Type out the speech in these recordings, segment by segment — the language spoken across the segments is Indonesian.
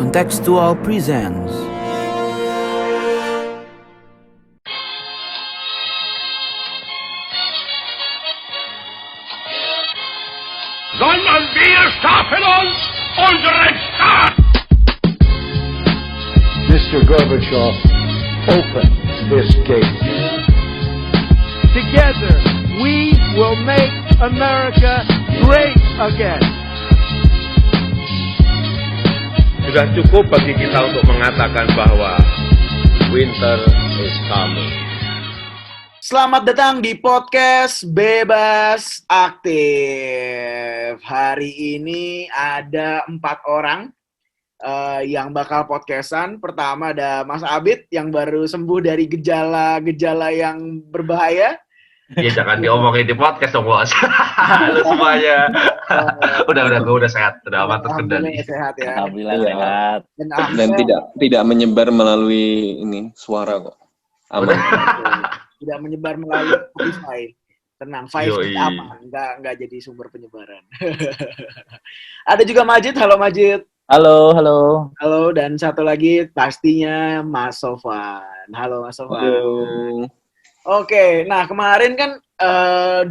Contextual presents Sondern wir schaffen uns unseren Staat! Mr. Gorbachev, open this gate. Together, we will make America great again. Sudah cukup bagi kita untuk mengatakan bahwa winter is coming. Selamat datang di podcast Bebas Aktif. Hari ini ada 4 orang yang bakal podcastan. Pertama ada Mas Abid yang baru sembuh dari gejala-gejala yang berbahaya. Ya jangan diomongin di podcast dong, Bos. Halo semuanya. Gue udah sehat, udah aman terkendali. Sehat ya. Alhamdulillah sehat. Dan tidak menyebar melalui ini suara kok. Aman. Tidak menyebar melalui Spotify. Tenang, 5G aman, enggak jadi sumber penyebaran. Ada juga Majid. Halo Majid. Halo. Halo, dan satu lagi pastinya Mas Sofwan. Halo Mas Sofwan. Halo. Oke, nah kemarin kan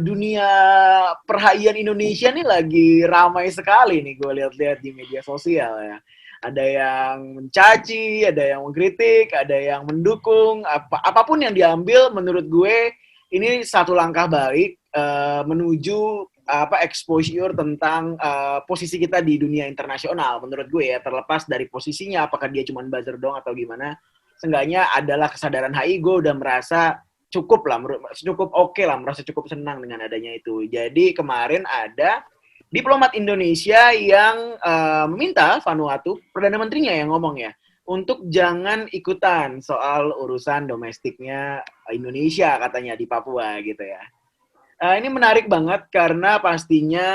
dunia perhaian Indonesia nih lagi ramai sekali nih gue lihat-lihat di media sosial ya. Ada yang mencaci, ada yang mengkritik, ada yang mendukung. Apapun yang diambil menurut gue ini satu langkah baik menuju exposure tentang posisi kita di dunia internasional menurut gue ya, terlepas dari posisinya apakah dia cuma buzzer dong atau gimana. Seenggaknya adalah kesadaran HI, gue udah merasa cukup oke lah, merasa cukup senang dengan adanya itu. Jadi kemarin ada diplomat Indonesia yang meminta Vanuatu, Perdana Menterinya yang ngomong ya, untuk jangan ikutan soal urusan domestiknya Indonesia katanya di Papua gitu ya. Ini menarik banget karena pastinya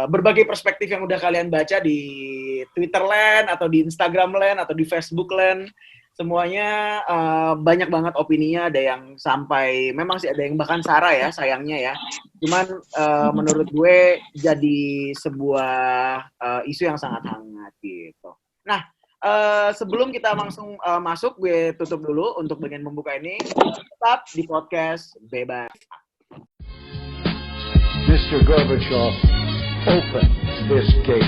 berbagai perspektif yang udah kalian baca di Twitter Land atau di Instagram Land atau di Facebook Land, semuanya banyak banget opininya. Ada yang sampai memang sih ada yang bahkan sara ya sayangnya ya. Cuman menurut gue jadi sebuah isu yang sangat hangat gitu. Nah, sebelum kita langsung masuk, gue tutup dulu untuk bagian membuka ini. Tetap di podcast Bebas. Mr. Gorbachev, open this gate.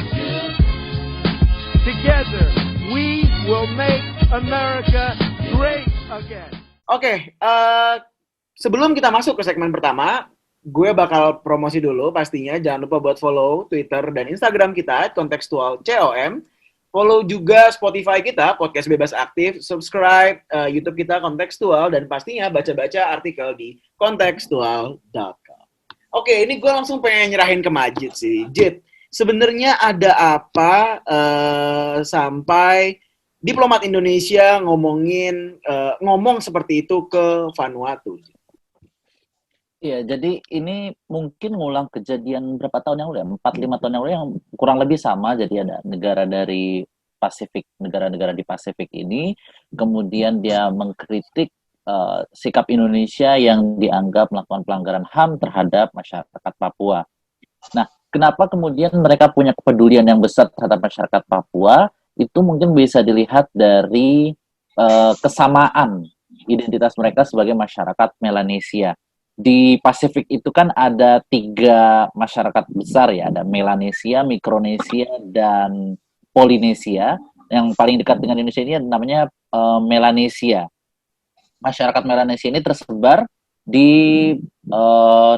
Together, we will make America great again. Oke, sebelum kita masuk ke segmen pertama, gue bakal promosi dulu pastinya. Jangan lupa buat follow Twitter dan Instagram kita, Contextual.com. Follow juga Spotify kita, Podcast Bebas Aktif. Subscribe YouTube kita, Contextual. Dan pastinya baca-baca artikel di contextual.com. Oke, ini gue langsung pengen nyerahin ke Majid sih. Jid, sebenarnya ada apa sampai diplomat Indonesia ngomong seperti itu ke Vanuatu? Iya, jadi ini mungkin ngulang kejadian berapa tahun yang lalu ya? 4-5 tahun yang lalu yang kurang lebih sama. Jadi ada negara dari Pasifik, negara-negara di Pasifik ini, kemudian dia mengkritik sikap Indonesia yang dianggap melakukan pelanggaran HAM terhadap masyarakat Papua. Nah, kenapa kemudian mereka punya kepedulian yang besar terhadap masyarakat Papua? Itu mungkin bisa dilihat dari kesamaan identitas mereka sebagai masyarakat Melanesia. Di Pasifik itu kan ada 3 masyarakat besar ya, ada Melanesia, Mikronesia, dan Polinesia. Yang paling dekat dengan Indonesia ini namanya Melanesia. Masyarakat Melanesia ini tersebar di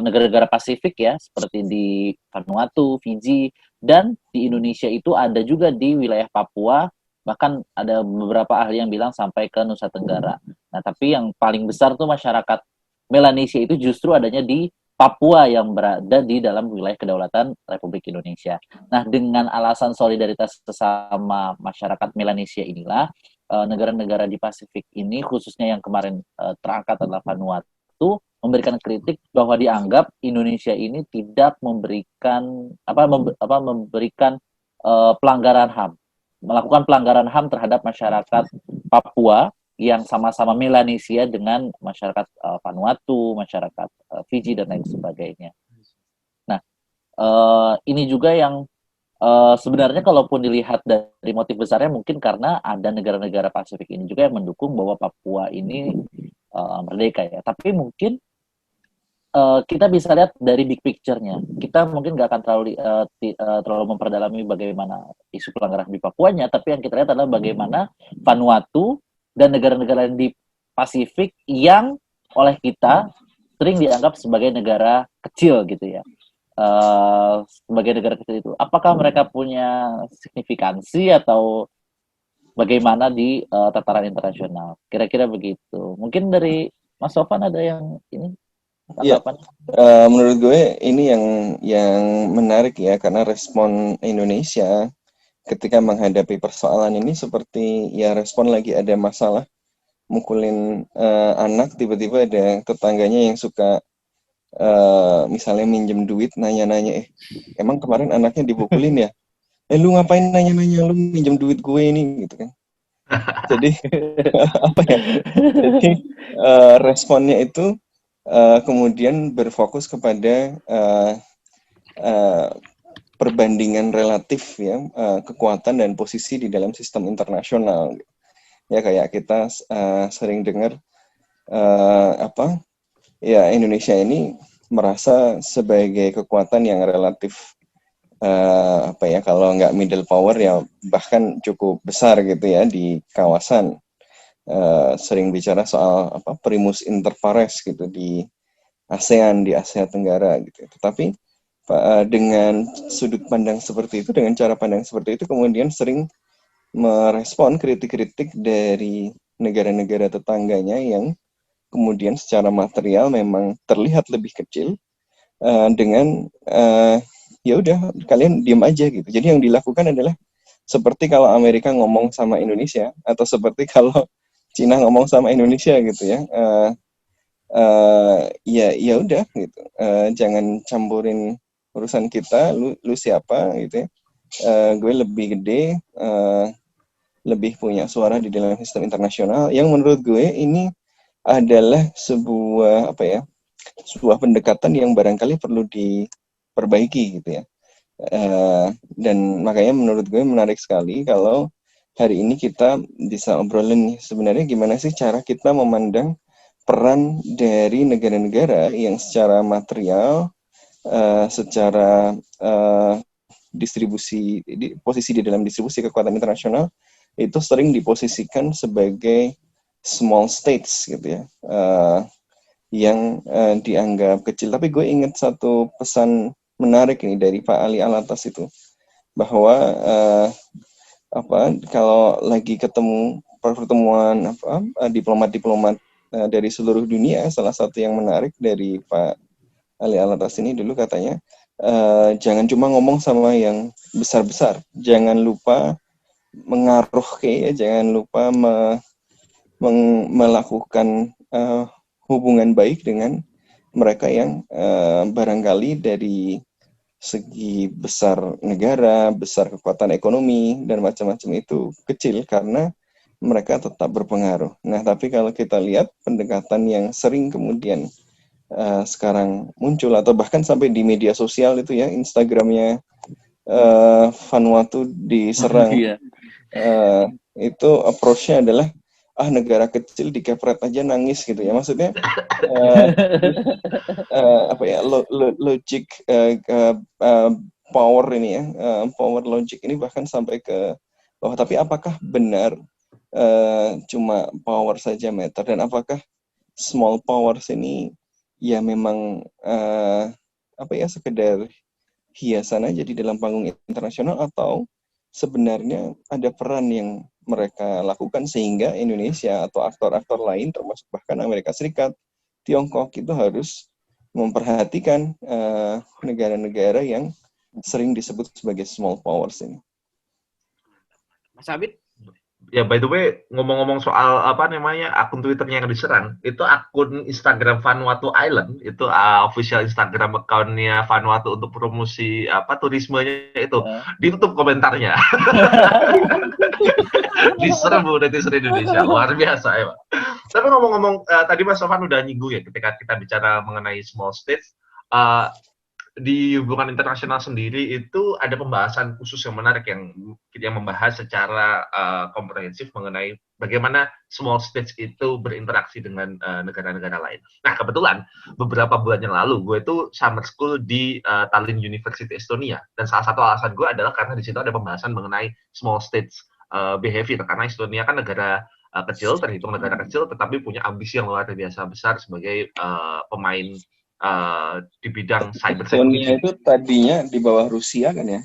negara-negara Pasifik ya, seperti di Vanuatu, Fiji, dan di Indonesia itu ada juga di wilayah Papua, bahkan ada beberapa ahli yang bilang sampai ke Nusa Tenggara. Nah, tapi yang paling besar tuh masyarakat Melanesia itu justru adanya di Papua yang berada di dalam wilayah kedaulatan Republik Indonesia. Nah, dengan alasan solidaritas sesama masyarakat Melanesia inilah, negara-negara di Pasifik ini, khususnya yang kemarin terangkat adalah Vanuatu, memberikan kritik bahwa dianggap Indonesia ini tidak memberikan pelanggaran HAM, melakukan pelanggaran HAM terhadap masyarakat Papua yang sama-sama Melanesia dengan masyarakat Vanuatu, masyarakat Fiji dan lain sebagainya. Nah, ini juga yang Sebenarnya kalaupun dilihat dari motif besarnya mungkin karena ada negara-negara Pasifik ini juga yang mendukung bahwa Papua ini merdeka ya. Tapi mungkin kita bisa lihat dari big picture-nya. Kita mungkin nggak akan terlalu memperdalami bagaimana isu pelanggaran di Papuanya, tapi yang kita lihat adalah bagaimana Vanuatu dan negara-negara di Pasifik yang oleh kita sering dianggap sebagai negara kecil gitu ya. Sebagai negara kecil itu, apakah mereka punya signifikansi atau bagaimana di tataran internasional? Kira-kira begitu. Mungkin dari Mas Sofan ada yang ini Iya, tanggapan? menurut gue ini yang menarik ya, karena respon Indonesia ketika menghadapi persoalan ini seperti ya respon lagi ada masalah, mukulin anak, tiba-tiba ada tetangganya yang suka misalnya minjem duit, nanya-nanya, emang kemarin anaknya dipukulin ya? Lu ngapain nanya-nanya, lu minjem duit gue ini, gitu kan. Jadi, apa ya, jadi responnya itu kemudian berfokus kepada perbandingan relatif ya, kekuatan dan posisi di dalam sistem internasional. Ya kayak kita sering dengar ya Indonesia ini merasa sebagai kekuatan yang relatif kalau nggak middle power ya bahkan cukup besar gitu ya di kawasan. Sering bicara soal primus inter pares gitu di ASEAN, di Asia Tenggara gitu. Tetapi dengan sudut pandang seperti itu, dengan cara pandang seperti itu kemudian sering merespon kritik-kritik dari negara-negara tetangganya yang kemudian secara material memang terlihat lebih kecil, dengan ya udah kalian diem aja gitu. Jadi yang dilakukan adalah seperti kalau Amerika ngomong sama Indonesia atau seperti kalau Cina ngomong sama Indonesia gitu ya, ya udah gitu, jangan campurin urusan kita, lu siapa gitu ya, gue lebih gede, lebih punya suara di dalam sistem internasional. Yang menurut gue ini adalah sebuah sebuah pendekatan yang barangkali perlu diperbaiki gitu ya. Dan makanya menurut gue menarik sekali kalau hari ini kita bisa obrolin nih, sebenarnya gimana sih cara kita memandang peran dari negara-negara yang secara material, secara posisi di dalam distribusi kekuatan internasional itu sering diposisikan sebagai small states gitu ya, yang dianggap kecil. Tapi gue ingat satu pesan menarik ini dari Pak Ali Alatas itu, bahwa kalau lagi ketemu pertemuan diplomat-diplomat dari seluruh dunia, salah satu yang menarik dari Pak Ali Alatas ini dulu katanya, jangan cuma ngomong sama yang besar-besar, jangan lupa mengaruh jangan lupa melakukan hubungan baik dengan mereka yang barangkali dari segi besar negara, besar kekuatan ekonomi, dan macam-macam itu kecil karena mereka tetap berpengaruh. Nah, tapi kalau kita lihat pendekatan yang sering kemudian sekarang muncul, atau bahkan sampai di media sosial itu ya, Instagramnya Vanuatu diserang, itu approach-nya adalah negara kecil dikepret aja nangis gitu ya, maksudnya logic power ini ya, power logic ini bahkan sampai ke bawah. Tapi apakah benar cuma power saja matter, dan apakah small powers ini ya memang sekedar hiasan aja di dalam panggung internasional, atau sebenarnya ada peran yang mereka lakukan sehingga Indonesia atau aktor-aktor lain termasuk bahkan Amerika Serikat, Tiongkok itu harus memperhatikan negara-negara yang sering disebut sebagai small powers ini. Mas Abid? Ya, by the way, ngomong-ngomong soal akun Twitternya yang diserang, itu akun Instagram Vanuatu Island, itu official Instagram account-nya Vanuatu untuk promosi turismenya itu, ditutup komentarnya. Diserbu netizen Indonesia, luar biasa ya Pak. Tapi ngomong-ngomong, tadi Mas Sofan udah nyinggung ya ketika kita bicara mengenai small states, di hubungan internasional sendiri itu ada pembahasan khusus yang menarik yang membahas secara komprehensif mengenai bagaimana small states itu berinteraksi dengan negara-negara lain. Nah, kebetulan beberapa bulan yang lalu gue itu summer school di Tallinn University Estonia, dan salah satu alasan gue adalah karena di situ ada pembahasan mengenai small states behavior, karena Estonia kan negara kecil, terhitung negara kecil, tetapi punya ambisi yang luar biasa besar sebagai pemain di bidang cyber security. Estonia itu tadinya di bawah Rusia kan ya?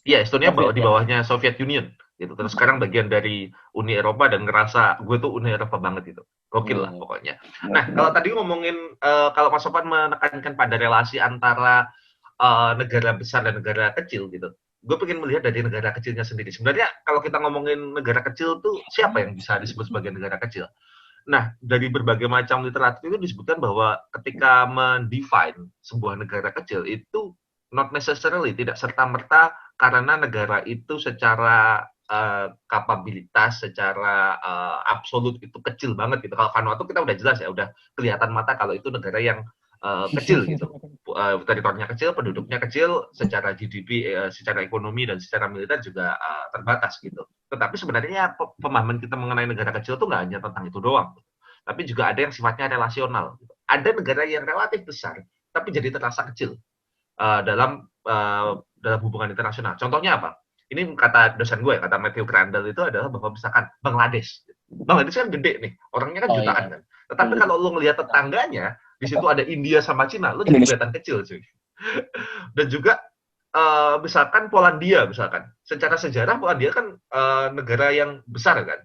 Iya, Estonia di bawahnya Soviet Union gitu. Terus sekarang bagian dari Uni Eropa, dan ngerasa gue tuh Uni Eropa banget gitu. Gokil lah pokoknya. Nah, kalau tadi ngomongin kalau Mas Sofan menekankan pada relasi antara negara besar dan negara kecil gitu. Gue pengen melihat dari negara kecilnya sendiri. Sebenarnya kalau kita ngomongin negara kecil tuh siapa yang bisa disebut sebagai negara kecil? Nah, dari berbagai macam literatur itu disebutkan bahwa ketika mendefine sebuah negara kecil itu not necessarily, tidak serta-merta karena negara itu secara kapabilitas, secara absolut itu kecil banget gitu. Kalau Vanuatu kita udah jelas ya, udah kelihatan mata kalau itu negara yang kecil gitu. Teritorinya kecil, penduduknya kecil, secara GDP, secara ekonomi dan secara militer juga terbatas gitu. Tetapi sebenarnya pemahaman kita mengenai negara kecil itu nggak hanya tentang itu doang, tapi juga ada yang sifatnya relasional. Ada negara yang relatif besar, tapi jadi terasa kecil dalam hubungan internasional. Contohnya apa? Ini kata dosen gue, kata Matthew Crandall itu adalah bahwa misalkan Bangladesh. Bangladesh kan gede nih, orangnya kan jutaan kan. Tetapi kalau lo ngelihat tetangganya, di situ ada India sama Cina, lo jadi kelihatan kecil cuy. Dan juga misalkan Polandia, misalkan secara sejarah Polandia kan negara yang besar kan,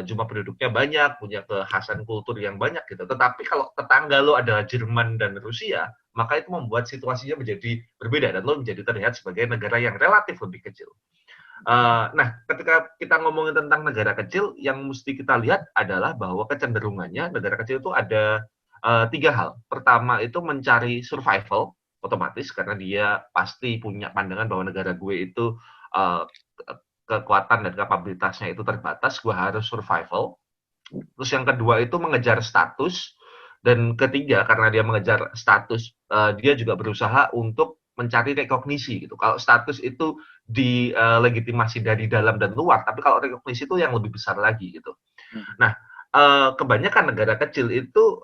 jumlah penduduknya banyak, punya kekhasan kultur yang banyak gitu. Tetapi kalau tetangga lo adalah Jerman dan Rusia, maka itu membuat situasinya menjadi berbeda dan lo menjadi terlihat sebagai negara yang relatif lebih kecil. Nah, ketika kita ngomongin tentang negara kecil, yang mesti kita lihat adalah bahwa kecenderungannya negara kecil itu ada 3 hal. Pertama itu mencari survival, otomatis karena dia pasti punya pandangan bahwa negara gue itu kekuatan dan kapabilitasnya itu terbatas, gue harus survival. Terus yang kedua itu mengejar status, dan ketiga karena dia mengejar status, dia juga berusaha untuk mencari rekognisi gitu. Kalau status itu dilegitimasi dari dalam dan luar, tapi kalau rekognisi itu yang lebih besar lagi gitu. Nah, kebanyakan negara kecil itu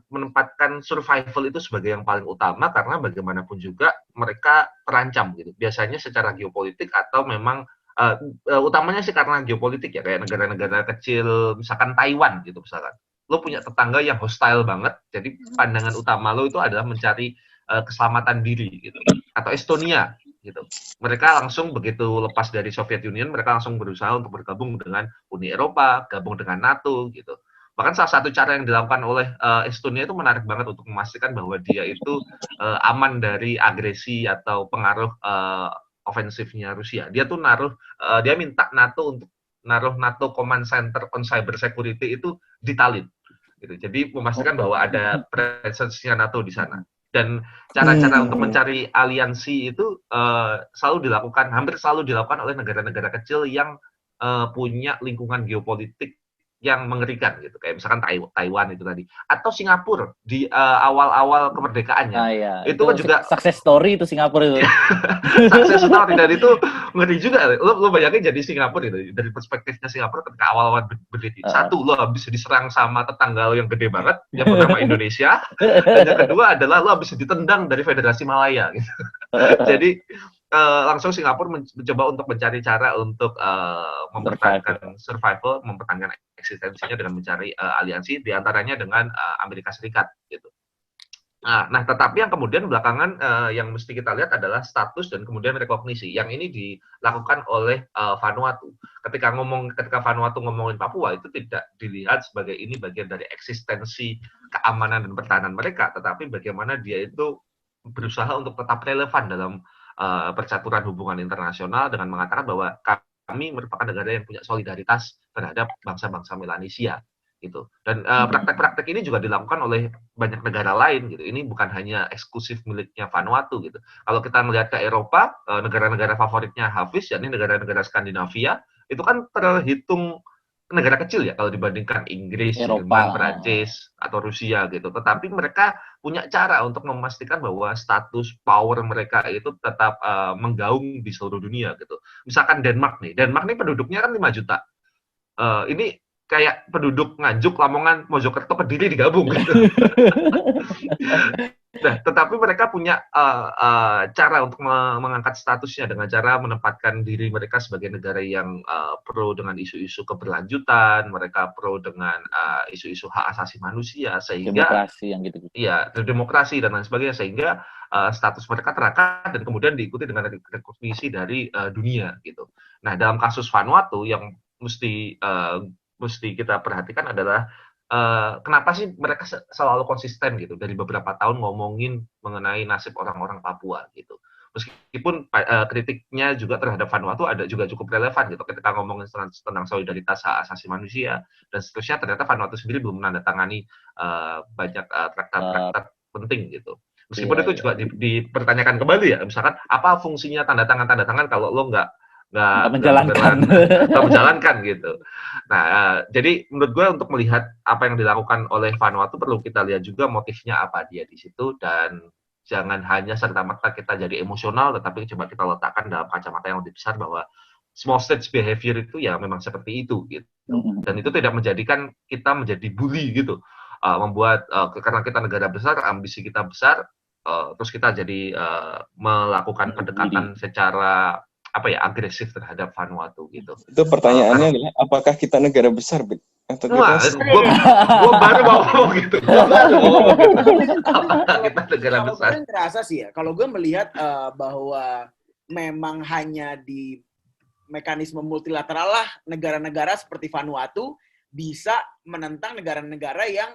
menempatkan survival itu sebagai yang paling utama karena bagaimanapun juga mereka terancam gitu. Biasanya secara geopolitik atau memang utamanya sih karena geopolitik ya, kayak negara-negara kecil misalkan Taiwan gitu misalkan. Lo punya tetangga yang hostile banget, jadi pandangan utama lo itu adalah mencari keselamatan diri gitu. Atau Estonia gitu. Mereka langsung begitu lepas dari Soviet Union, mereka langsung berusaha untuk bergabung dengan Uni Eropa, gabung dengan NATO gitu. Bahkan salah satu cara yang dilakukan oleh Estonia itu menarik banget untuk memastikan bahwa dia itu aman dari agresi atau pengaruh ofensifnya Rusia. Dia tuh dia minta NATO untuk naruh NATO Command Center on Cyber Security itu di Tallinn gitu. Jadi memastikan bahwa ada presence-nya NATO di sana. Dan cara-cara untuk mencari aliansi itu hampir selalu dilakukan oleh negara-negara kecil yang punya lingkungan geopolitik yang mengerikan gitu, kayak misalkan Taiwan itu tadi, atau Singapura di awal-awal kemerdekaannya. Iya. Itu kan juga success story itu Singapura itu. Success story, dan itu ngeri juga. Lo bayangin jadi Singapura itu dari perspektifnya Singapura ketika awal-awal berdiri. Satu, lo habis diserang sama tetangga lo yang gede banget yang bernama Indonesia, dan yang kedua adalah lo habis ditendang dari Federasi Malaya gitu. Jadi langsung Singapura mencoba untuk mencari cara untuk mempertahankan survival, mempertahankan eksistensinya dengan mencari aliansi diantaranya dengan Amerika Serikat gitu. Nah, tetapi yang kemudian belakangan yang mesti kita lihat adalah status dan kemudian rekognisi. Yang ini dilakukan oleh Vanuatu. Ketika Vanuatu ngomongin Papua itu tidak dilihat sebagai ini bagian dari eksistensi keamanan dan pertahanan mereka, tetapi bagaimana dia itu berusaha untuk tetap relevan dalam percaturan hubungan internasional dengan mengatakan bahwa kami merupakan negara yang punya solidaritas terhadap bangsa-bangsa Melanesia gitu. Dan praktek-praktek ini juga dilakukan oleh banyak negara lain gitu. Ini bukan hanya eksklusif miliknya Vanuatu gitu. Kalau kita melihat ke Eropa, negara-negara favoritnya Hafiz, yakni negara-negara Skandinavia, itu kan terhitung negara kecil ya kalau dibandingkan Inggris, Eropa. Jerman, Prancis atau Rusia gitu. Tetapi mereka punya cara untuk memastikan bahwa status power mereka itu tetap menggaung di seluruh dunia gitu. Misalkan Denmark nih penduduknya kan 5 juta. Ini kayak penduduk Nganjuk, Lamongan, Mojokerto, Kediri digabung gitu. Nah, tetapi mereka punya cara untuk mengangkat statusnya dengan cara menempatkan diri mereka sebagai negara yang pro dengan isu-isu keberlanjutan, mereka pro dengan isu-isu hak asasi manusia, sehingga demokrasi yang gitu-gitu. Iya, demokrasi dan lain sebagainya, sehingga status mereka terangkat dan kemudian diikuti dengan rekognisi dari dunia gitu. Nah, dalam kasus Vanuatu yang mesti kita perhatikan adalah kenapa sih mereka selalu konsisten gitu dari beberapa tahun ngomongin mengenai nasib orang-orang Papua gitu. Meskipun kritiknya juga terhadap Vanuatu ada juga cukup relevan gitu ketika ngomongin tentang solidaritas hak asasi manusia dan seterusnya, ternyata Vanuatu sendiri belum menandatangani banyak traktat penting gitu. Meskipun itu juga dipertanyakan kembali ya, misalkan apa fungsinya tanda tangan kalau lo nggak menjalankan gitu. Nah, jadi menurut gue untuk melihat apa yang dilakukan oleh Vanuatu perlu kita lihat juga motifnya apa dia di situ, dan jangan hanya serta-merta kita jadi emosional, tetapi coba kita letakkan dalam kacamata yang lebih besar bahwa small states behavior itu ya memang seperti itu gitu. Dan itu tidak menjadikan kita menjadi bully gitu. Membuat karena kita negara besar, ambisi kita besar, terus kita jadi melakukan pendekatan secara agresif terhadap Vanuatu gitu. Itu pertanyaannya adalah apakah kita negara besar, atau kita gua baru mau ngomong gitu. Apakah kita negara besar? Kalau gue ngerasa sih ya, kalau gue melihat bahwa memang hanya di mekanisme multilateral lah negara-negara seperti Vanuatu bisa menentang negara-negara yang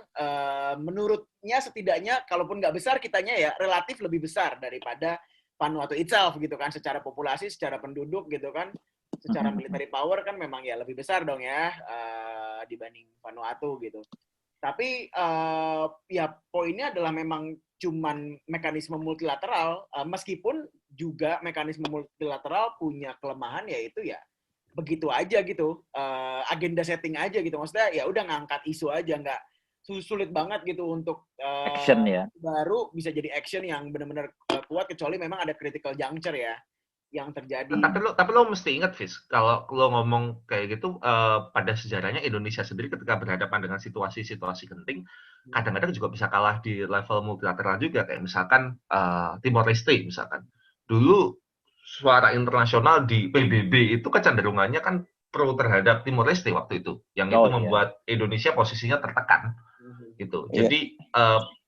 menurutnya setidaknya kalaupun nggak besar, kitanya ya relatif lebih besar daripada Vanuatu itself gitu kan, secara populasi, secara penduduk gitu kan, secara military power kan memang ya lebih besar dong ya dibanding Vanuatu gitu. Tapi ya poinnya adalah memang cuman mekanisme multilateral, meskipun juga mekanisme multilateral punya kelemahan, yaitu ya begitu aja gitu, agenda setting aja gitu, maksudnya ya udah ngangkat isu aja, nggak sulit banget gitu untuk action ya, baru bisa jadi action yang benar-benar kuat, kecuali memang ada critical juncture ya yang terjadi. Tapi lo mesti ingat, Fis, kalau lo ngomong kayak gitu, pada sejarahnya Indonesia sendiri ketika berhadapan dengan situasi-situasi genting, kadang-kadang juga bisa kalah di level multilateral juga, kayak misalkan Timor Leste misalkan. Dulu suara internasional di PBB itu kecenderungannya kan pro terhadap Timor Leste waktu itu, yang itu membuat Indonesia posisinya tertekan gitu. Jadi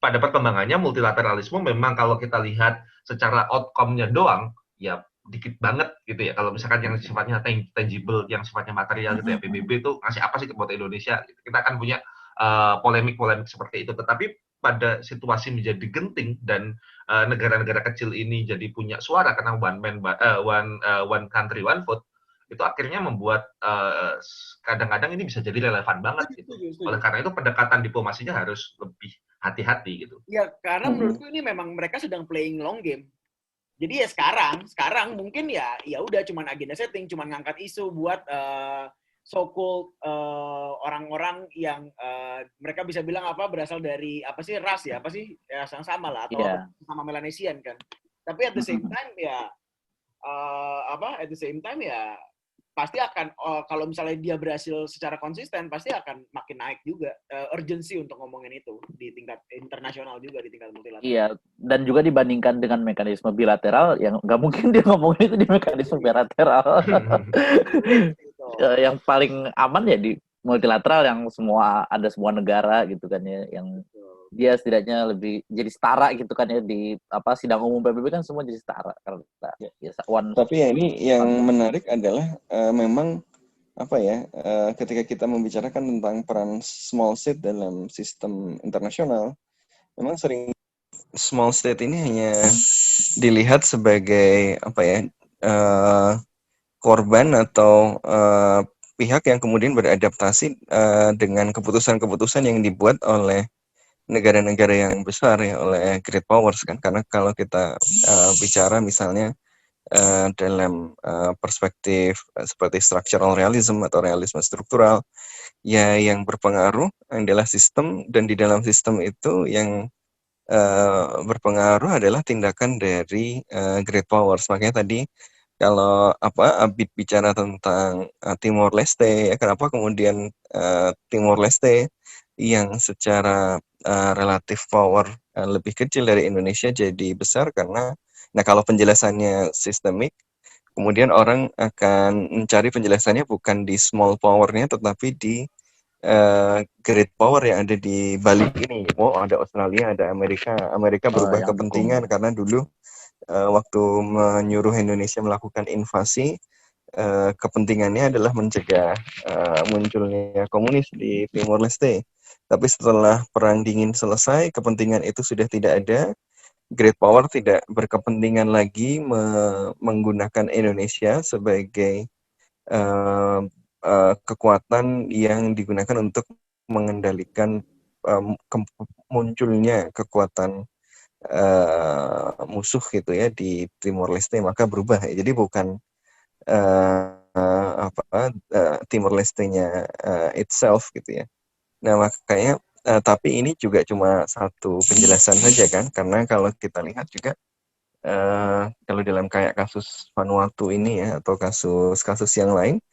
pada perkembangannya multilateralisme memang kalau kita lihat secara outcome-nya doang ya dikit banget gitu ya. Kalau misalkan yang sifatnya tangible, yang sifatnya material gitu ya, PBB itu ngasih apa sih buat Indonesia gitu. Kita akan punya polemik-polemik seperti itu. Tetapi pada situasi menjadi genting dan negara-negara kecil ini jadi punya suara karena one country one vote, itu akhirnya membuat kadang-kadang ini bisa jadi relevan banget gitu. Oleh karena itu pendekatan diplomasinya harus lebih hati-hati gitu. Ya karena menurutku ini memang mereka sedang playing long game. Jadi ya sekarang mungkin ya udah cuman agenda setting, cuman ngangkat isu buat so-called orang-orang yang mereka bisa bilang berasal dari ras ya, ras yang sama lah, atau sama Melanesian kan. Tapi at the same time ya pasti akan kalau misalnya dia berhasil secara konsisten, pasti akan makin naik juga urgency untuk ngomongin itu di tingkat internasional juga, di tingkat multilateral. Iya, dan juga dibandingkan dengan mekanisme bilateral, yang nggak mungkin dia ngomongin itu di mekanisme bilateral. Yang paling aman ya di multilateral, yang ada semua negara gitu kan ya, yang dia setidaknya lebih jadi setara gitu kan ya, di sidang umum PBB kan semua jadi setara karena Tapi ya ini yang menarik adalah memang ketika kita membicarakan tentang peran small state dalam sistem internasional, memang sering small state ini hanya dilihat sebagai korban atau pihak yang kemudian beradaptasi dengan keputusan-keputusan yang dibuat oleh negara-negara yang besar ya, oleh great powers kan. Karena kalau kita bicara misalnya dalam perspektif seperti structural realism atau realisme struktural, ya yang berpengaruh adalah sistem, dan di dalam sistem itu yang berpengaruh adalah tindakan dari great powers. Makanya tadi kalau Abid bicara tentang Timor Leste, ya kenapa kemudian Timor Leste yang secara relatif power lebih kecil dari Indonesia jadi besar, karena kalau penjelasannya sistemik, kemudian orang akan mencari penjelasannya bukan di small power-nya, tetapi di great power yang ada di balik ini. Ada Australia, ada Amerika berubah yang kepentingan dukung. karena dulu waktu menyuruh Indonesia melakukan invasi, kepentingannya adalah mencegah munculnya komunis di Timor Leste. Tapi setelah Perang Dingin selesai, kepentingan itu sudah tidak ada. Great Power tidak berkepentingan lagi menggunakan Indonesia sebagai kekuatan yang digunakan untuk mengendalikan munculnya kekuatan musuh gitu ya di Timor Leste, maka berubah. Jadi bukan Timor Leste-nya itself gitu ya. Nah, makanya tapi ini juga cuma satu penjelasan saja kan, karena kalau kita lihat juga kalau dalam kayak kasus Vanuatu ini ya, atau kasus yang lain,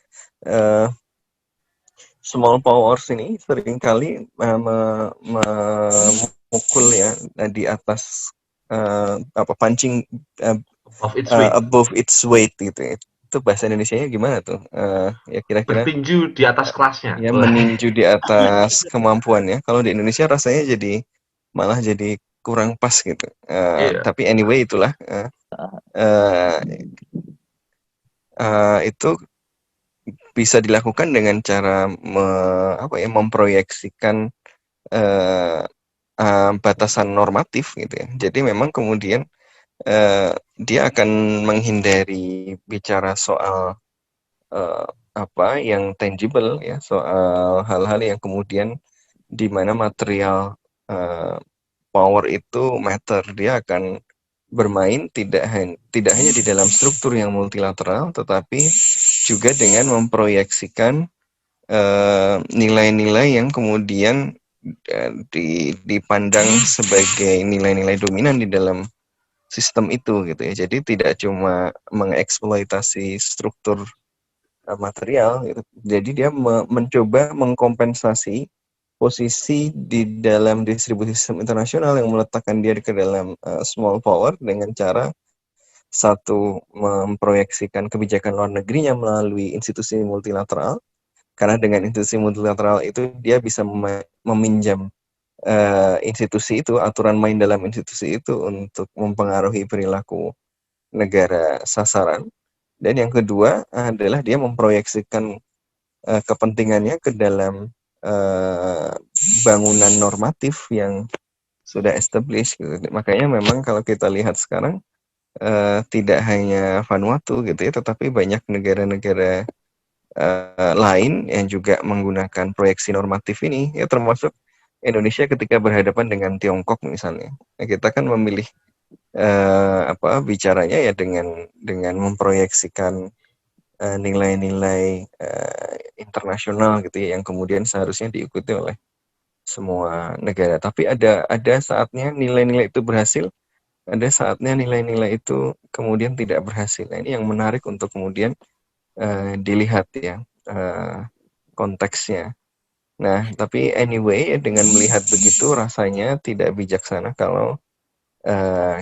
small powers ini seringkali memukul ya di atas punching above its weight gitu ya. Itu bahasa Indonesianya gimana tuh? Ya kira-kira bertinju di atas kelasnya. Ya, meninju di atas kemampuannya. Kalau di Indonesia rasanya malah jadi kurang pas gitu. Tapi anyway itulah itu bisa dilakukan dengan cara memproyeksikan batasan normatif gitu ya. Jadi memang kemudian dia akan menghindari bicara soal yang tangible ya, soal hal-hal yang kemudian di mana material power itu matter. Dia akan bermain tidak hanya di dalam struktur yang multilateral, tetapi juga dengan memproyeksikan nilai-nilai yang kemudian dipandang sebagai nilai-nilai dominan di dalam sistem itu gitu ya. Jadi tidak cuma mengeksploitasi struktur material gitu. Jadi dia mencoba mengkompensasi posisi di dalam distribusi sistem internasional yang meletakkan dia ke dalam small power dengan cara satu, memproyeksikan kebijakan luar negerinya melalui institusi multilateral, karena dengan institusi multilateral itu dia bisa meminjam institusi itu, aturan main dalam institusi itu untuk mempengaruhi perilaku negara sasaran. Dan yang kedua adalah dia memproyeksikan kepentingannya ke dalam bangunan normatif yang sudah established gitu. Makanya memang kalau kita lihat sekarang tidak hanya Vanuatu gitu ya, tetapi banyak negara-negara lain yang juga menggunakan proyeksi normatif ini ya, termasuk Indonesia ketika berhadapan dengan Tiongkok misalnya. Nah, kita kan memilih bicaranya ya dengan memproyeksikan nilai-nilai internasional gitu ya, yang kemudian seharusnya diikuti oleh semua negara. Tapi ada saatnya nilai-nilai itu berhasil, ada saatnya nilai-nilai itu kemudian tidak berhasil. Nah, ini yang menarik untuk kemudian dilihat ya konteksnya. Nah, tapi anyway, dengan melihat begitu rasanya tidak bijaksana kalau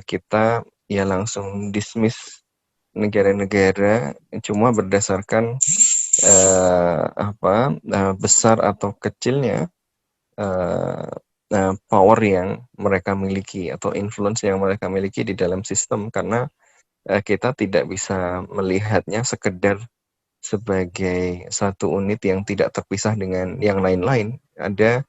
kita ya langsung dismiss negara-negara cuma berdasarkan besar atau kecilnya power yang mereka miliki atau influence yang mereka miliki di dalam sistem, karena kita tidak bisa melihatnya sekedar sebagai satu unit yang tidak terpisah dengan yang lain-lain. Ada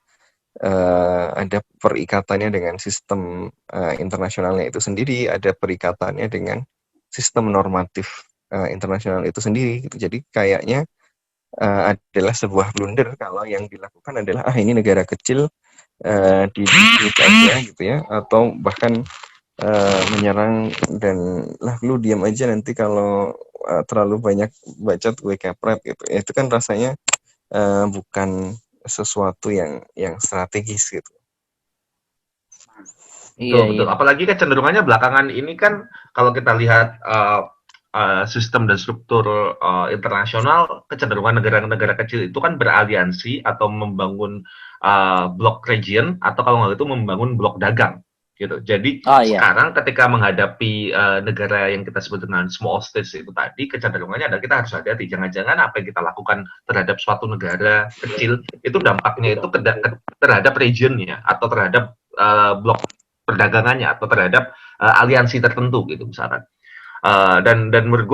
perikatannya dengan sistem internasionalnya itu sendiri, ada perikatannya dengan sistem normatif internasional itu sendiri gitu. Jadi kayaknya adalah sebuah blunder kalau yang dilakukan adalah ini negara kecil di aja gitu ya, atau bahkan menyerang dan lah lu diam aja nanti kalau terlalu banyak bacot gue kepret gitu. Itu kan rasanya bukan sesuatu yang strategis gitu. Betul. Apalagi kecenderungannya belakangan ini kan kalau kita lihat sistem dan struktur internasional, kecenderungan negara-negara kecil itu kan beraliansi atau membangun blok region atau kalau nggak itu membangun blok dagang gitu. Jadi sekarang ketika menghadapi negara yang kita sebut dengan small states itu tadi, kecenderungannya adalah kita harus hati-hati. Jangan-jangan apa yang kita lakukan terhadap suatu negara kecil itu dampaknya itu terhadap regionnya atau terhadap blok perdagangannya atau terhadap aliansi tertentu gitu misalkan. Dan menurut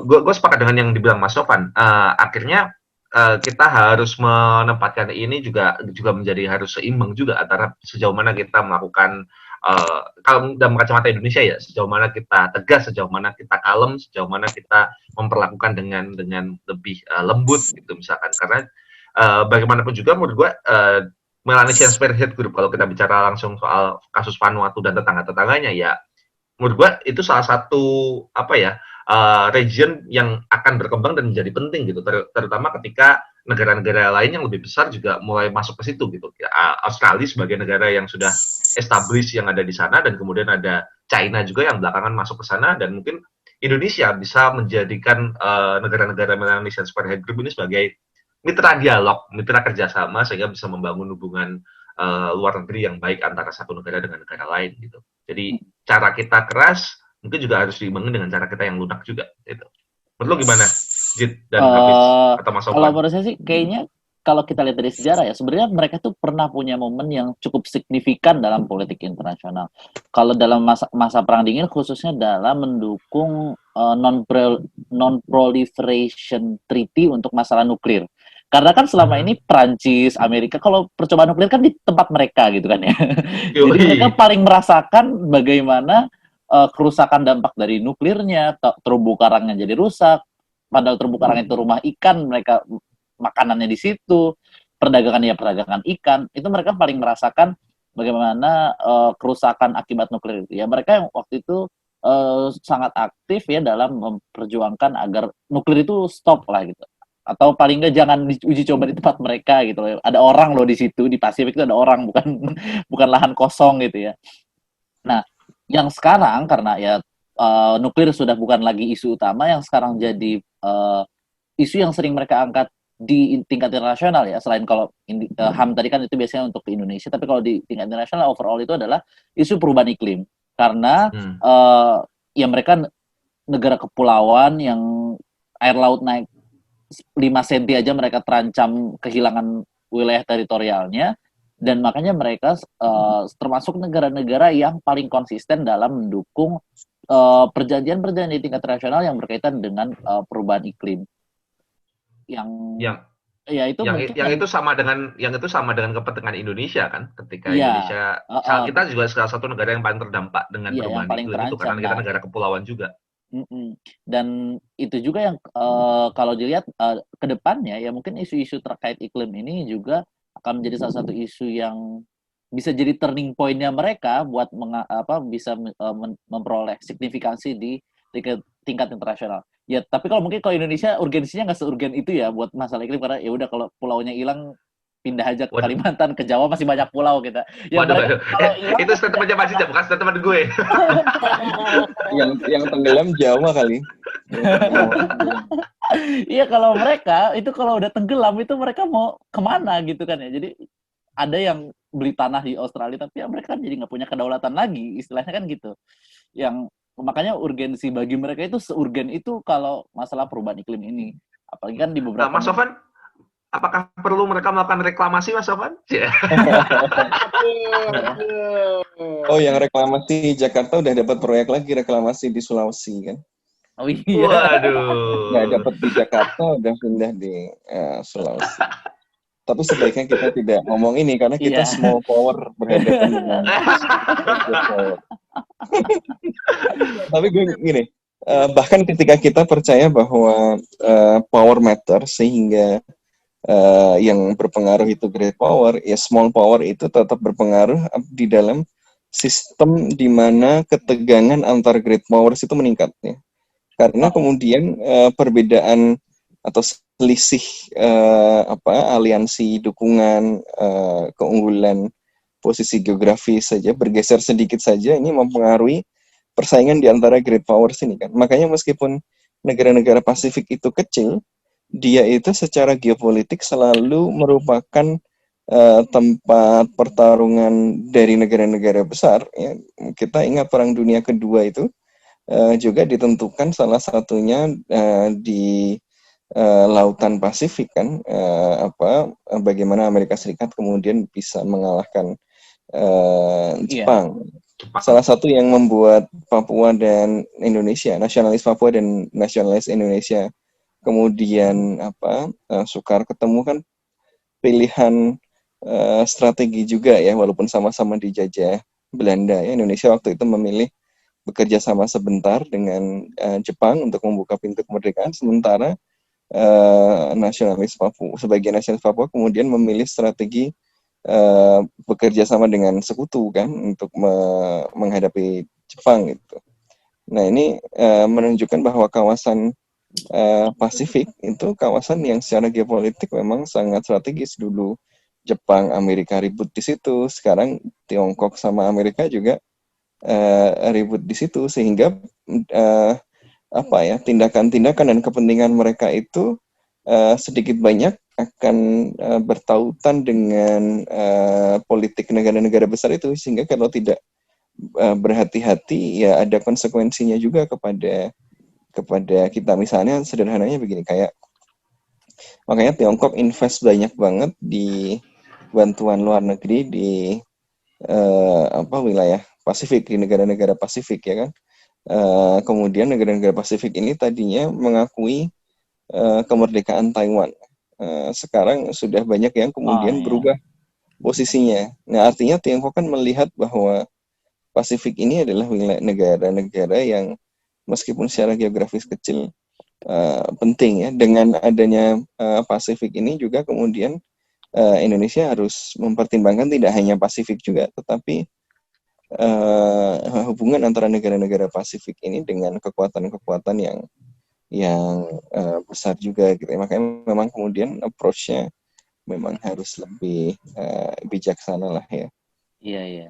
gue sepakat dengan yang dibilang Mas Sofan. Akhirnya kita harus menempatkan ini juga menjadi harus seimbang juga antara sejauh mana kita melakukan kalau dalam kacamata Indonesia ya, sejauh mana kita tegas, sejauh mana kita kalem, sejauh mana kita memperlakukan dengan lebih lembut gitu misalkan. Karena bagaimanapun juga menurut gue Melanesian Spearhead Group, kalau kita bicara langsung soal kasus Vanuatu dan tetangga-tetangganya ya, menurut gue itu salah satu region yang akan berkembang dan menjadi penting gitu, terutama ketika negara-negara lain yang lebih besar juga mulai masuk ke situ gitu. Australia sebagai negara yang sudah established yang ada di sana, dan kemudian ada China juga yang belakangan masuk ke sana, dan mungkin Indonesia bisa menjadikan negara-negara Melanesian Spearhead Group ini sebagai mitra dialog, mitra kerjasama sehingga bisa membangun hubungan luar negeri yang baik antara satu negara dengan negara lain gitu. Jadi cara kita keras mungkin juga harus diimbangi dengan cara kita yang lunak juga gitu. Menurut lo gimana, Jit dan Hafiz atau Mas Sofan? Kalau menurut saya sih kayaknya kalau kita lihat dari sejarah ya, sebenarnya mereka tuh pernah punya momen yang cukup signifikan dalam politik internasional. Kalau dalam masa Perang Dingin khususnya dalam mendukung non-proliferation treaty untuk masalah nuklir. Karena kan selama ini Prancis, Amerika, kalau percobaan nuklir kan di tempat mereka gitu kan ya. Jadi mereka paling merasakan bagaimana kerusakan dampak dari nuklirnya, terumbu karangnya jadi rusak. Padahal terumbu karang itu rumah ikan, mereka makanannya di situ, perdagangan ikan, itu mereka paling merasakan bagaimana kerusakan akibat nuklir itu. Ya mereka yang waktu itu sangat aktif ya dalam memperjuangkan agar nuklir itu stop lah gitu. Atau paling nggak jangan diuji coba di tempat mereka gitu loh. Ada orang loh di situ, di Pasifik itu ada orang, bukan lahan kosong gitu ya. Nah, yang sekarang karena ya nuklir sudah bukan lagi isu utama, yang sekarang jadi isu yang sering mereka angkat di tingkat internasional ya, selain kalau HAM tadi kan itu biasanya untuk ke Indonesia, tapi kalau di tingkat internasional overall itu adalah isu perubahan iklim. Karena ya mereka negara kepulauan yang air laut naik 5 cm aja mereka terancam kehilangan wilayah teritorialnya, dan makanya mereka termasuk negara-negara yang paling konsisten dalam mendukung perjanjian-perjanjian di tingkat internasional yang berkaitan dengan perubahan iklim. Itu sama dengan kepentingan Indonesia kan, ketika Indonesia kita juga salah satu negara yang paling terdampak dengan perubahan iklim itu karena kita negara kepulauan juga. Dan itu juga yang kalau dilihat ke depannya ya mungkin isu-isu terkait iklim ini juga akan menjadi salah satu isu yang bisa jadi turning point-nya mereka buat bisa memperoleh signifikansi di tingkat internasional. Ya, tapi kalau Indonesia urgensinya nggak seurgen itu ya buat masalah iklim, karena ya udah kalau pulaunya hilang pindah aja ke Kalimantan, ke Jawa masih banyak pulau kita. Ya, itu statementnya Mas Ija, bukan statement gue. yang tenggelam Jawa kali. Iya, kalau mereka itu kalau udah tenggelam itu mereka mau kemana gitu kan ya. Jadi ada yang beli tanah di Australia tapi ya mereka jadi nggak punya kedaulatan lagi, istilahnya kan gitu. Yang makanya urgensi bagi mereka itu seurgen itu kalau masalah perubahan iklim ini. Apalagi kan di beberapa Mas Sofan, apakah perlu mereka melakukan reklamasi, Mas Sofan? Oh, yang reklamasi Jakarta udah dapat proyek lagi reklamasi di Sulawesi kan? Oh iya. Waduh. Nggak dapat di Jakarta, udah pindah di Sulawesi. Tapi sebaiknya kita tidak ngomong ini karena kita small power berhadapan dengan power. Tapi gue gini, bahkan ketika kita percaya bahwa power matter sehingga yang berpengaruh itu great power, ya small power itu tetap berpengaruh di dalam sistem di mana ketegangan antar great powers itu meningkat ya. Karena kemudian perbedaan atau selisih aliansi dukungan keunggulan posisi geografis saja bergeser sedikit saja ini mempengaruhi persaingan di antara great powers ini kan. Makanya meskipun negara-negara Pasifik itu kecil, dia itu secara geopolitik selalu merupakan tempat pertarungan dari negara-negara besar. Ya. Kita ingat Perang Dunia Kedua itu juga ditentukan salah satunya di Lautan Pasifik kan, bagaimana Amerika Serikat kemudian bisa mengalahkan Jepang. Salah satu yang membuat Papua dan Indonesia, nasionalis Papua dan nasionalis Indonesia kemudian sukar ketemu kan pilihan strategi juga ya, walaupun sama-sama dijajah Belanda ya. Indonesia waktu itu memilih bekerja sama sebentar dengan Jepang untuk membuka pintu kemerdekaan, sementara nasionalis Papua, sebagian nasionalis Papua kemudian memilih strategi bekerja sama dengan sekutu kan untuk menghadapi Jepang gitu. Nah ini menunjukkan bahwa kawasan Pasifik itu kawasan yang secara geopolitik memang sangat strategis. Dulu Jepang, Amerika ribut di situ, sekarang Tiongkok sama Amerika juga ribut di situ, sehingga tindakan-tindakan dan kepentingan mereka itu sedikit banyak akan bertautan dengan politik negara-negara besar itu, sehingga kalau tidak berhati-hati ya ada konsekuensinya juga kepada kita. Misalnya sederhananya begini, kayak makanya Tiongkok invest banyak banget di bantuan luar negeri di wilayah Pasifik, di negara-negara Pasifik ya kan. Kemudian negara-negara Pasifik ini tadinya mengakui kemerdekaan Taiwan. Sekarang sudah banyak yang kemudian berubah posisinya. Nah, artinya Tiongkok kan melihat bahwa Pasifik ini adalah wilayah negara-negara yang meskipun secara geografis kecil penting ya. Dengan adanya Pasifik ini juga kemudian Indonesia harus mempertimbangkan tidak hanya Pasifik juga, tetapi hubungan antara negara-negara Pasifik ini dengan kekuatan-kekuatan yang besar juga gitu. Makanya memang kemudian approach-nya memang harus lebih bijaksana lah ya. Iya.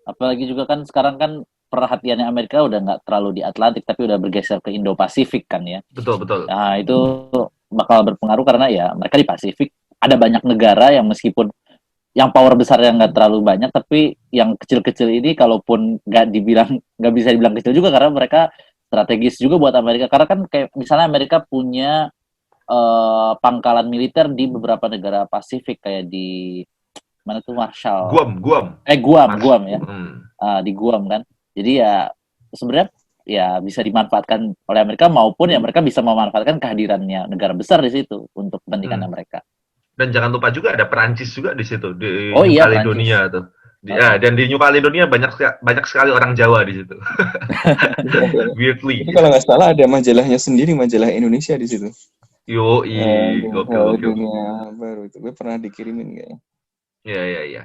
Apalagi juga kan sekarang kan perhatiannya Amerika udah nggak terlalu di Atlantik, tapi udah bergeser ke Indo-Pasifik kan ya. Betul. Nah itu bakal berpengaruh karena ya mereka di Pasifik ada banyak negara yang meskipun yang power besar yang nggak terlalu banyak, tapi yang kecil-kecil ini kalaupun nggak bisa dibilang kecil juga karena mereka strategis juga buat Amerika. Karena kan kayak misalnya Amerika punya pangkalan militer di beberapa negara Pasifik kayak di mana tuh Marshall. Guam. Guam ya. Di Guam kan. Jadi ya sebenarnya ya bisa dimanfaatkan oleh Amerika maupun ya mereka bisa memanfaatkan kehadirannya negara besar di situ untuk kepentingan mereka. Dan jangan lupa juga ada Perancis juga di situ di New Caledonia tuh. Dan di New Caledonia banyak sekali orang Jawa di situ. Weirdly. Itu kalau nggak salah ada majalahnya sendiri, majalah Indonesia di situ. Gokil. Dunia baru itu gue pernah dikirimin kayaknya. Iya.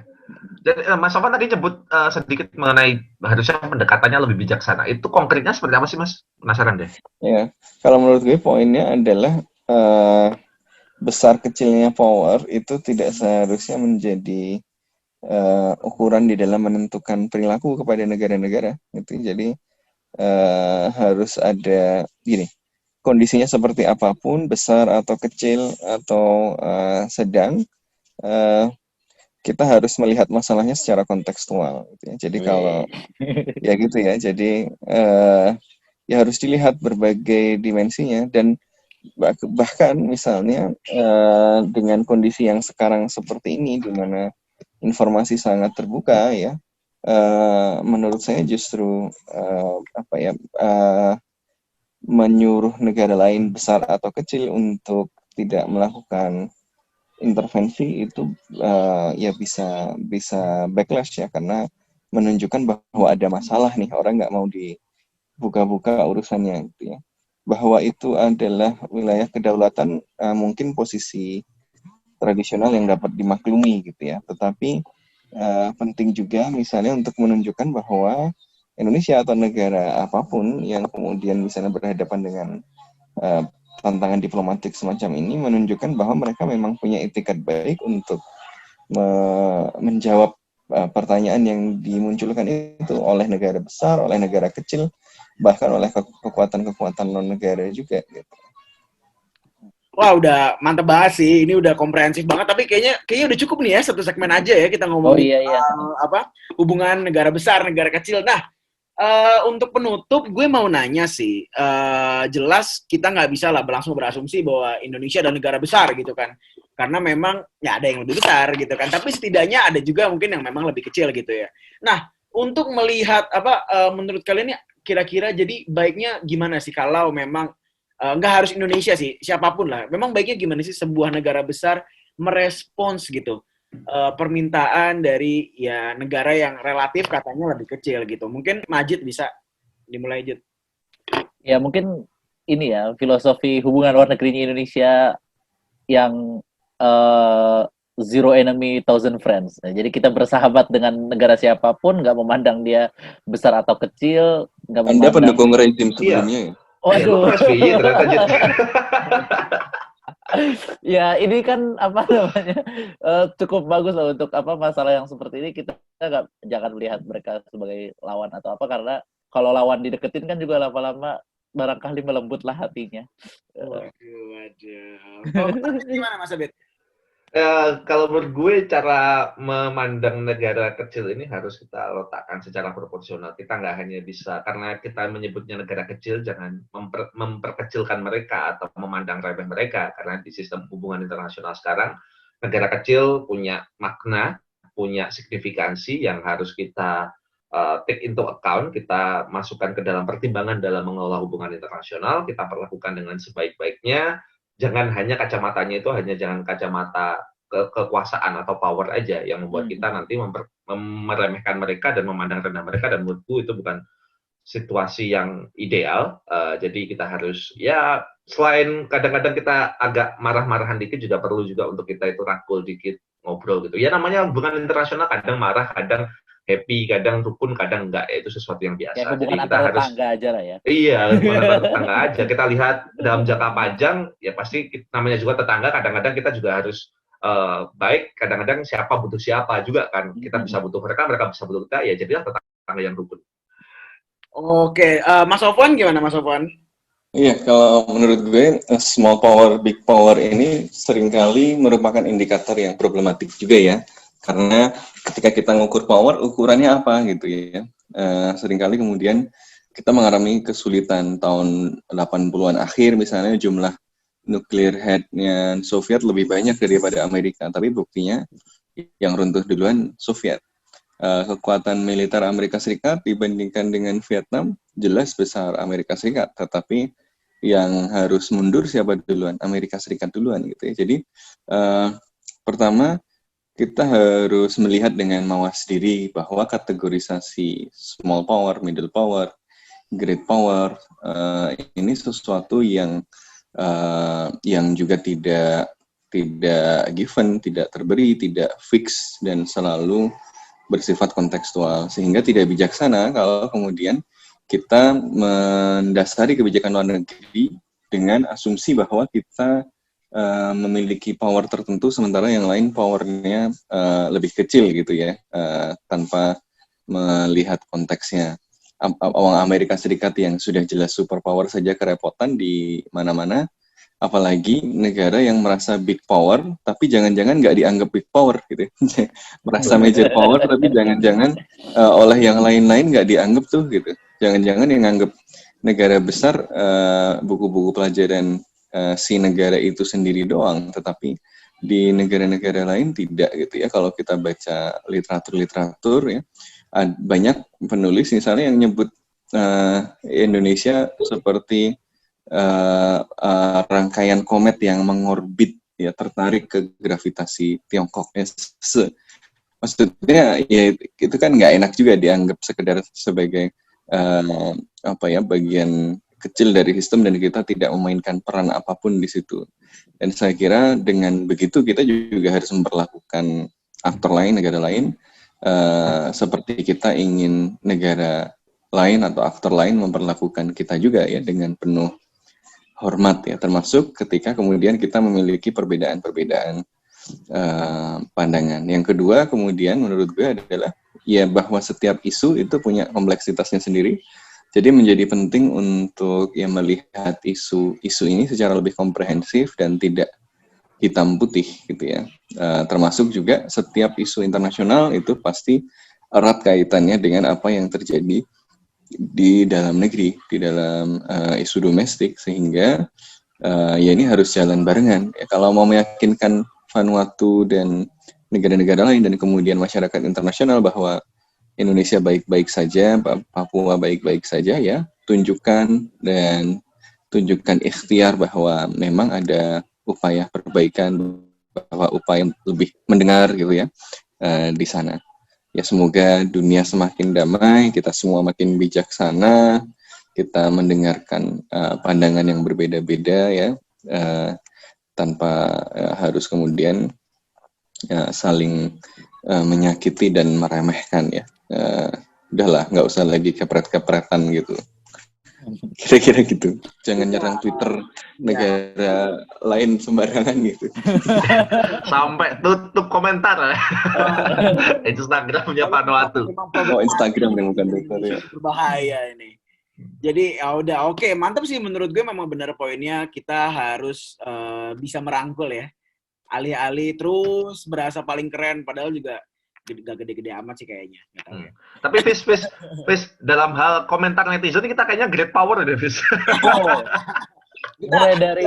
Dan Mas Sofan tadi nyebut sedikit mengenai harusnya pendekatannya lebih bijaksana. Itu konkretnya seperti apa sih Mas? Penasaran deh. Ya, kalau menurut gue poinnya adalah besar kecilnya power itu tidak seharusnya menjadi ukuran di dalam menentukan perilaku kepada negara-negara. Gitu. Jadi harus ada gini, kondisinya seperti apapun, besar atau kecil atau sedang. Kita harus melihat masalahnya secara kontekstual. Gitu ya. Jadi kalau ya gitu ya, jadi ya harus dilihat berbagai dimensinya dan bahkan misalnya dengan kondisi yang sekarang seperti ini, di mana informasi sangat terbuka ya, menurut saya justru menyuruh negara lain besar atau kecil untuk tidak melakukan intervensi itu ya bisa backlash ya, karena menunjukkan bahwa ada masalah nih, orang nggak mau dibuka-buka urusannya gitu ya. Bahwa itu adalah wilayah kedaulatan, mungkin posisi tradisional yang dapat dimaklumi gitu ya, tetapi penting juga misalnya untuk menunjukkan bahwa Indonesia atau negara apapun yang kemudian misalnya berhadapan dengan tantangan diplomatik semacam ini menunjukkan bahwa mereka memang punya itikat baik untuk menjawab pertanyaan yang dimunculkan itu oleh negara besar, oleh negara kecil, bahkan oleh kekuatan-kekuatan non-negara juga gitu. Wah, udah mantep banget sih. Ini udah komprehensif banget. Tapi kayaknya udah cukup nih ya, satu segmen aja ya kita ngomongin hubungan negara besar, negara kecil. Nah, untuk penutup, gue mau nanya sih. Jelas kita nggak bisa lah langsung berasumsi bahwa Indonesia adalah negara besar gitu kan. Karena memang ya ada yang lebih besar gitu kan. Tapi setidaknya ada juga mungkin yang memang lebih kecil gitu ya. Nah, untuk melihat menurut kalian ya kira-kira jadi baiknya gimana sih kalau memang nggak harus Indonesia sih, siapapun lah. Memang baiknya gimana sih sebuah negara besar merespons gitu permintaan dari ya negara yang relatif katanya lebih kecil gitu. Mungkin Majid bisa dimulai, Jid. Ya mungkin ini ya filosofi hubungan luar negerinya Indonesia yang zero enemy, thousand friends. Nah, jadi kita bersahabat dengan negara siapapun, nggak memandang dia besar atau kecil. Nggak Anda pendukung rezim sebelumnya ya? Waduh. SBY ternyata Jid. Ya ini kan cukup bagus lah untuk masalah yang seperti ini. Kita jangan melihat mereka sebagai lawan atau karena kalau lawan dideketin kan juga lama-lama barangkali melembutlah hatinya. Waduh. Gimana Mas Abid? Kalau menurut gue cara memandang negara kecil ini harus kita letakkan secara proporsional. Kita nggak hanya bisa, karena kita menyebutnya negara kecil, jangan memperkecilkan mereka atau memandang remeh mereka. Karena di sistem hubungan internasional sekarang, negara kecil punya makna, punya signifikansi yang harus kita take into account, kita masukkan ke dalam pertimbangan dalam mengelola hubungan internasional, kita perlakukan dengan sebaik-baiknya. Jangan hanya kacamatanya itu jangan kacamata kekuasaan atau power aja yang membuat kita nanti meremehkan mereka dan memandang rendah mereka, dan menurutku itu bukan situasi yang ideal. Jadi kita harus ya selain kadang-kadang kita agak marah-marahan dikit, juga perlu juga untuk kita itu rangkul dikit, ngobrol gitu. Ya namanya hubungan internasional, kadang marah, kadang happy, kadang rukun, kadang enggak. Itu sesuatu yang biasa. Ya, jadi kita harus tetangga aja lah ya. Iya, hubungan antar tetangga aja. Kita lihat dalam jangka panjang, ya pasti namanya juga tetangga. Kadang-kadang kita juga harus baik. Kadang-kadang siapa butuh siapa juga kan. Kita bisa butuh mereka, mereka bisa butuh kita. Ya jadilah tetangga yang rukun. Oke, Mas Sofwan gimana Mas Sofwan? Iya, kalau menurut gue small power, big power ini seringkali merupakan indikator yang problematik juga ya. Karena ketika kita ngukur power, ukurannya apa gitu ya. Seringkali kemudian kita mengalami kesulitan tahun 80-an akhir misalnya jumlah nuklir head-nya Soviet lebih banyak daripada Amerika. Tapi buktinya yang runtuh duluan Soviet. Kekuatan militer Amerika Serikat dibandingkan dengan Vietnam jelas besar Amerika Serikat. Tetapi yang harus mundur siapa duluan? Amerika Serikat duluan gitu ya. Jadi pertama, kita harus melihat dengan mawas diri bahwa kategorisasi small power, middle power, great power ini sesuatu yang juga tidak given, tidak terberi, tidak fix, dan selalu bersifat kontekstual, sehingga tidak bijaksana kalau kemudian kita mendasari kebijakan luar negeri dengan asumsi bahwa kita memiliki power tertentu sementara yang lain powernya lebih kecil gitu ya, tanpa melihat konteksnya. Amerika Serikat yang sudah jelas superpower saja kerepotan di mana-mana, apalagi negara yang merasa big power tapi jangan-jangan nggak dianggap big power gitu, merasa major power tapi jangan-jangan oleh yang lain-lain nggak dianggap tuh gitu. Jangan-jangan yang anggap negara besar buku-buku pelajaran si negara itu sendiri doang, tetapi di negara-negara lain tidak gitu ya. Kalau kita baca literatur ya, banyak penulis misalnya yang nyebut Indonesia seperti rangkaian komet yang mengorbit ya, tertarik ke gravitasi Tiongkok. Maksudnya ya itu kan nggak enak juga dianggap sekedar sebagai bagian kecil dari sistem dan kita tidak memainkan peran apapun di situ. Dan saya kira dengan begitu kita juga harus memperlakukan aktor lain, negara lain seperti kita ingin negara lain atau aktor lain memperlakukan kita juga ya dengan penuh hormat ya, termasuk ketika kemudian kita memiliki perbedaan-perbedaan pandangan. Yang kedua kemudian menurut gue adalah ya bahwa setiap isu itu punya kompleksitasnya sendiri. Jadi menjadi penting untuk ya melihat isu ini secara lebih komprehensif dan tidak hitam putih gitu ya. Termasuk juga setiap isu internasional itu pasti erat kaitannya dengan apa yang terjadi di dalam negeri, di dalam isu domestik, sehingga ya ini harus jalan barengan. Ya, kalau mau meyakinkan Vanuatu dan negara-negara lain dan kemudian masyarakat internasional bahwa Indonesia baik-baik saja, Papua baik-baik saja ya, tunjukkan ikhtiar bahwa memang ada upaya perbaikan, bahwa upaya lebih mendengar gitu ya di sana. Ya semoga dunia semakin damai, kita semua makin bijaksana, kita mendengarkan pandangan yang berbeda-beda ya, tanpa harus kemudian saling menyakiti dan meremehkan ya. Udahlah, nggak usah lagi kepret-kepretan gitu. Kira-kira gitu. Jangan nyerang Twitter negara lain sembarangan gitu. Sampai tutup komentar. Instagramnya Vanuatu. Oh, Instagram yang bukan Twitter ya. Berbahaya ini. Jadi ya udah oke, mantap sih menurut gue, memang benar poinnya, kita harus bisa merangkul ya. Alih-alih terus berasa paling keren, padahal juga gak gede-gede amat sih kayaknya. Nggak tahu ya. Tapi Fis, dalam hal komentar netizen kita kayaknya great power deh, Fis. Mulai dari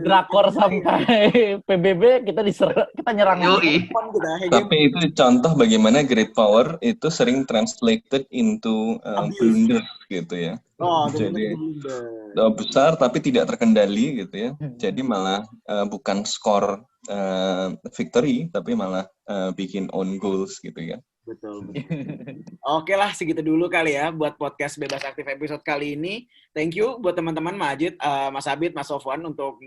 drakor sampai PBB kita nyerang. Tapi itu contoh bagaimana great power itu sering translated into blunder gitu ya. Jadi besar tapi tidak terkendali gitu ya. Jadi malah bukan skor victory tapi malah bikin own goals gitu ya. Betul. Oke lah, segitu dulu kali ya buat podcast Bebas Aktif episode kali ini. Thank you buat teman-teman Majid, Mas Abid, Mas Sofwan untuk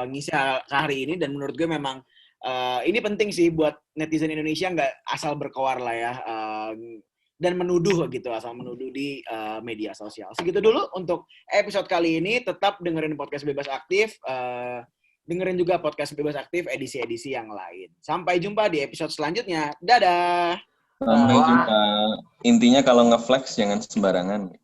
ngisi hari ini. Dan menurut gue memang ini penting sih buat netizen Indonesia, nggak asal berkoar lah ya. Dan menuduh gitu, asal menuduh di media sosial. Segitu dulu untuk episode kali ini. Tetap dengerin podcast Bebas Aktif. Dengerin juga podcast Bebas Aktif edisi-edisi yang lain. Sampai jumpa di episode selanjutnya. Dadah! Sampai jumpa. Intinya kalau nge-flex jangan sembarangan.